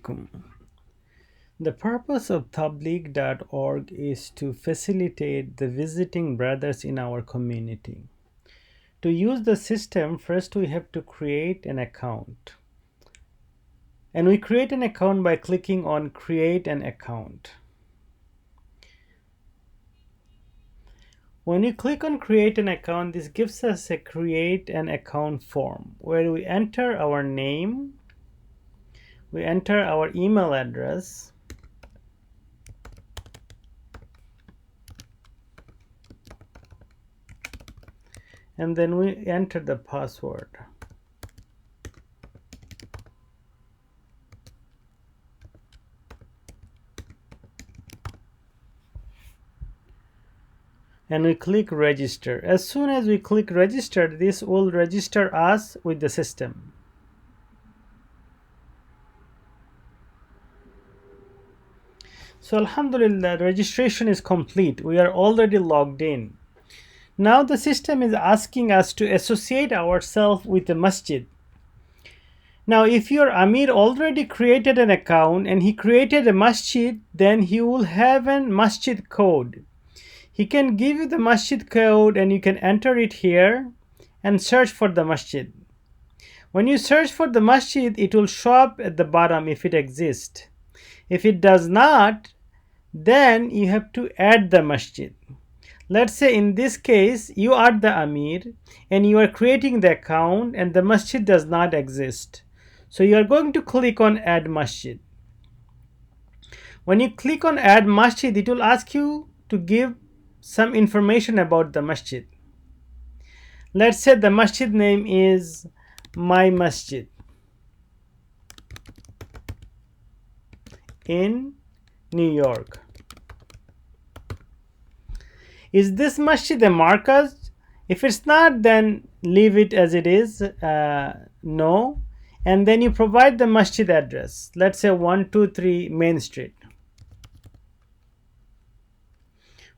alaikum. The purpose of Tabligh.org is to facilitate the visiting brothers in our community. To use the system, first we have to create an account. And we create an account by clicking on Create an Account. When you click on Create an Account, this gives us a Create an Account form where we enter our name, we enter our email address, and then we enter the password. And we click register. As soon as we click register, this will register us with the system. So Alhamdulillah, registration is complete. We are already logged in. Now the system is asking us to associate ourselves with the masjid. Now if your Amir already created an account and he created a masjid, then he will have a masjid code. He can give you the masjid code and you can enter it here and search for the masjid. When you search for the masjid, it will show up at the bottom if it exists. If it does not, then you have to add the masjid. Let's say in this case, you are the Amir and you are creating the account and the masjid does not exist. So you are going to click on Add Masjid. When you click on Add Masjid, it will ask you to give some information about the masjid. Let's say the masjid name is My Masjid in New York. Is this masjid a markaz? If it's not, then leave it as it is, no. And then you provide the masjid address. Let's say 123 Main Street.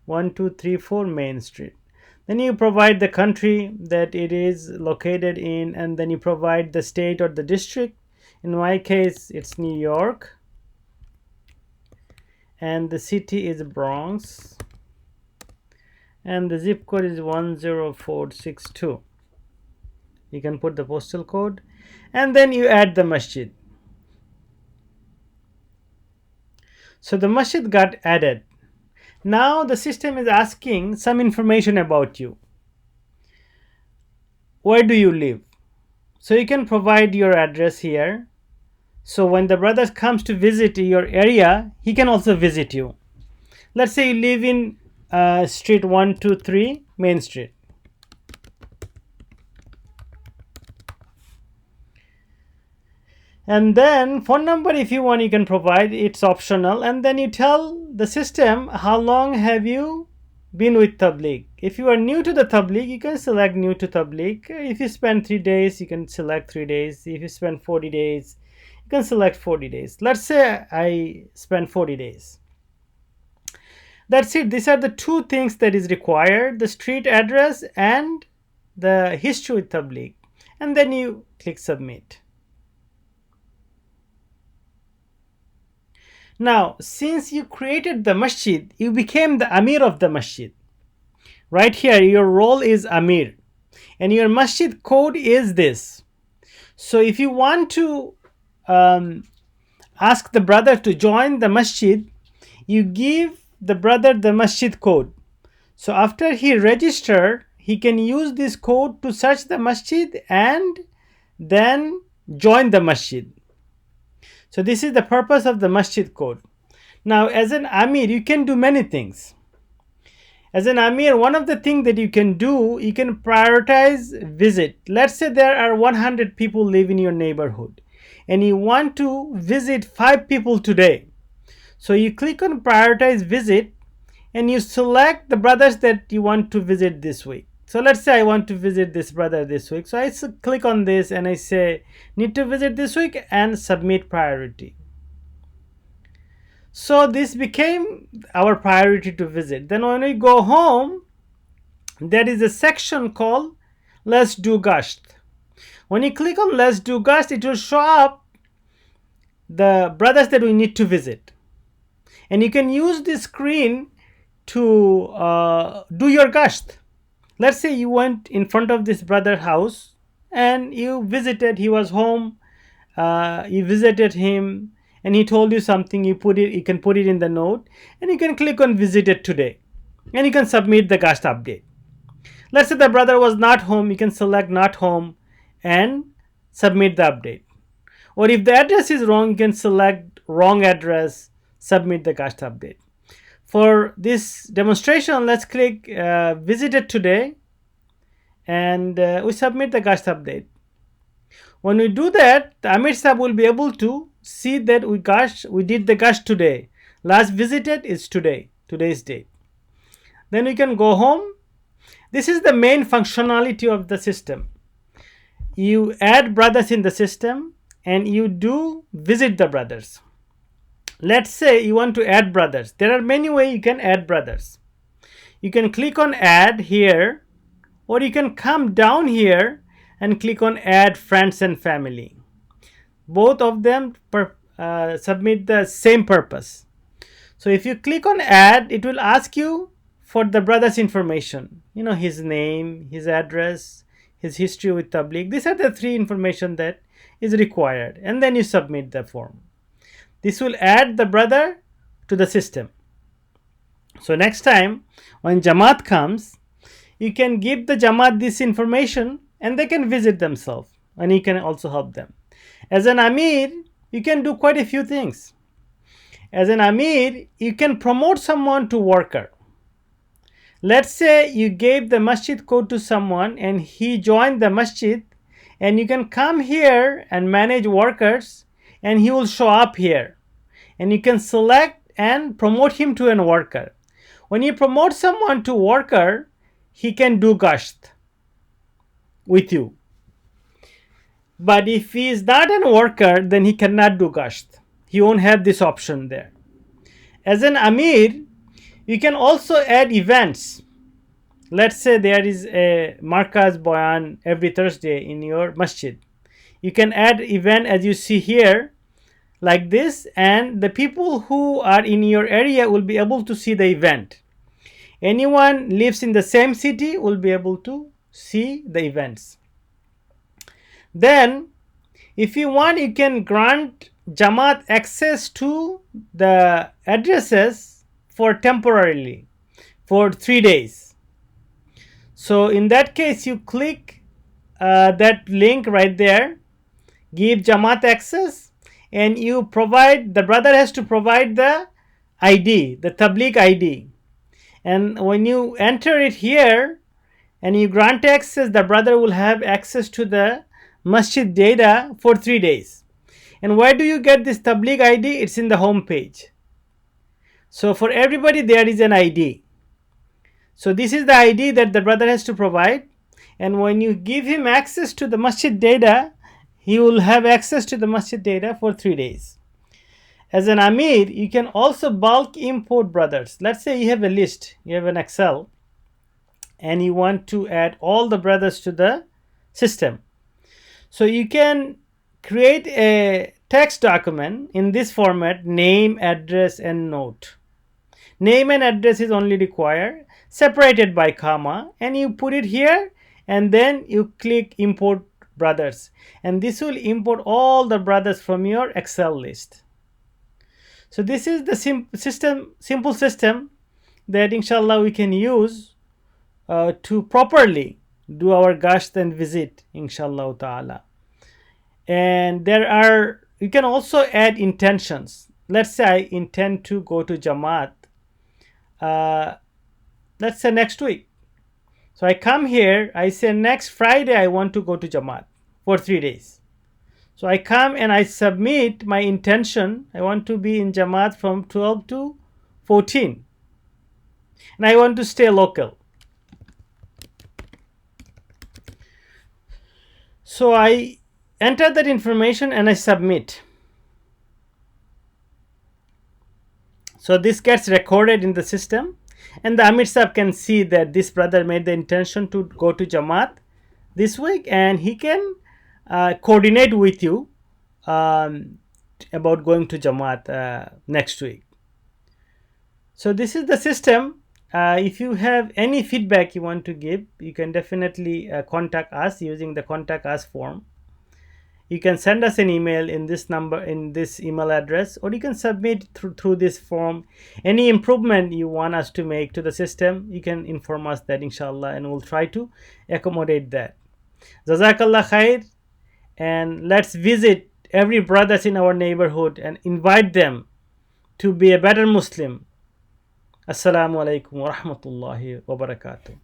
1234 Main Street. Then you provide the country that it is located in, and then you provide the state or the district. In my case, it's New York. And the city is Bronx. And the zip code is 10462. You can put the postal code. And then you add the masjid. So the masjid got added. Now the system is asking some information about you. Where do you live? So you can provide your address here. So when the brother comes to visit your area, he can also visit you. Let's say you live in street 123 Main Street. And then phone number, if you want, you can provide. It's optional. And then you tell the system how long have you been with Tabligh. If you are new to the Tabligh, you can select new to Tabligh. If you spend 3 days, you can select 3 days. If you spend 40 days, you can select 40 days. Let's say I spend 40 days. That's it. These are the two things that is required: the street address and the history with Tabligh. And then you click submit. Now, since you created the masjid, you became the Amir of the masjid. Right here, your role is Amir. And your masjid code is this. So if you want to ask the brother to join the masjid, you give the brother the masjid code. So after he registered, he can use this code to search the masjid and then join the masjid. So this is the purpose of the masjid code. Now as an Amir, you can do many things. As an Amir, one of the things that you can do, you can prioritize visit. Let's say there are 100 people live in your neighborhood and you want to visit 5 people today. So you click on prioritize visit and you select the brothers that you want to visit this week. So let's say I want to visit this brother this week. So I click on this and I say need to visit this week and submit priority. So this became our priority to visit. Then when we go home, there is a section called Let's Do Gasht. When you click on Let's Do Gasht, it will show up the brothers that we need to visit. And you can use this screen to do your gasht. Let's say you went in front of this brother house and you visited, he was home, you visited him and he told you something, you can put it in the note and you can click on visited today and you can submit the gasht update. Let's say the brother was not home, you can select not home and submit the update. Or if the address is wrong, you can select wrong address, submit the gasht update. For this demonstration, let's click visited today and we submit the gasht update. When we do that, the Amir Sahib will be able to see that we did the gasht today. Last visited is today's date. Then we can go home. This is the main functionality of the system. You add brothers in the system and you do visit the brothers. Let's say you want to add brothers. There are many ways you can add brothers. You can click on add here, or you can come down here and click on add friends and family. Both of them submit the same purpose. So if you click on add, it will ask you for the brother's information, his name, his address, his history with Tabligh. These are the three information that is required, and then you submit the form. This will add the brother to the system. So next time when Jamaat comes, you can give the Jamaat this information and they can visit themselves and you can also help them. As an Amir, you can do quite a few things. As an Amir, you can promote someone to worker. Let's say you gave the masjid code to someone and he joined the masjid, and you can come here and manage workers and he will show up here. And you can select and promote him to a worker. When you promote someone to worker, he can do gasht with you. But if he is not a worker, then he cannot do gasht. He won't have this option there. As an Amir, you can also add events. Let's say there is a Markaz Bayan every Thursday in your masjid. You can add event as you see here like this, and the people who are in your area will be able to see the event. Anyone lives in the same city will be able to see the events. Then if you want, you can grant Jamaat access to the addresses for temporarily for 3 days. So in that case, you click that link right there, give Jamaat access, and you provide, the brother has to provide the ID, the Tabligh ID. And when you enter it here and you grant access, the brother will have access to the masjid data for 3 days. And where do you get this Tabligh ID? It's in the home page. So for everybody there is an ID. So this is the ID that the brother has to provide. And when you give him access to the masjid data, he will have access to the masjid data for 3 days. As an Amir, you can also bulk import brothers. Let's say you have a list, you have an Excel, and you want to add all the brothers to the system. So you can create a text document in this format, name, address, and note. Name and address is only required, separated by comma, and you put it here, and then you click import brothers. And this will import all the brothers from your Excel list. So this is the simple system that inshallah we can use to properly do our gasht and visit, inshallah ta'ala. And you can also add intentions. Let's say I intend to go to Jamaat, let's say next week. So I come here, I say next Friday I want to go to Jamaat for 3 days. So I come and I submit my intention. I want to be in Jamaat from 12 to 14. And I want to stay local. So I enter that information and I submit. So this gets recorded in the system. And the Amir Sahib can see that this brother made the intention to go to Jamaat this week, and he can coordinate with you about going to Jamaat next week. So this is the system. If you have any feedback you want to give, you can definitely contact us using the contact us form. You can send us an email in this number, in this email address, or you can submit through this form any improvement you want us to make to the system. You can inform us that, inshallah, and we'll try to accommodate that. Jazakallah khair, and let's visit every brothers in our neighborhood and invite them to be a better Muslim. Assalamu alaikum wa rahmatullahi wa barakatuh.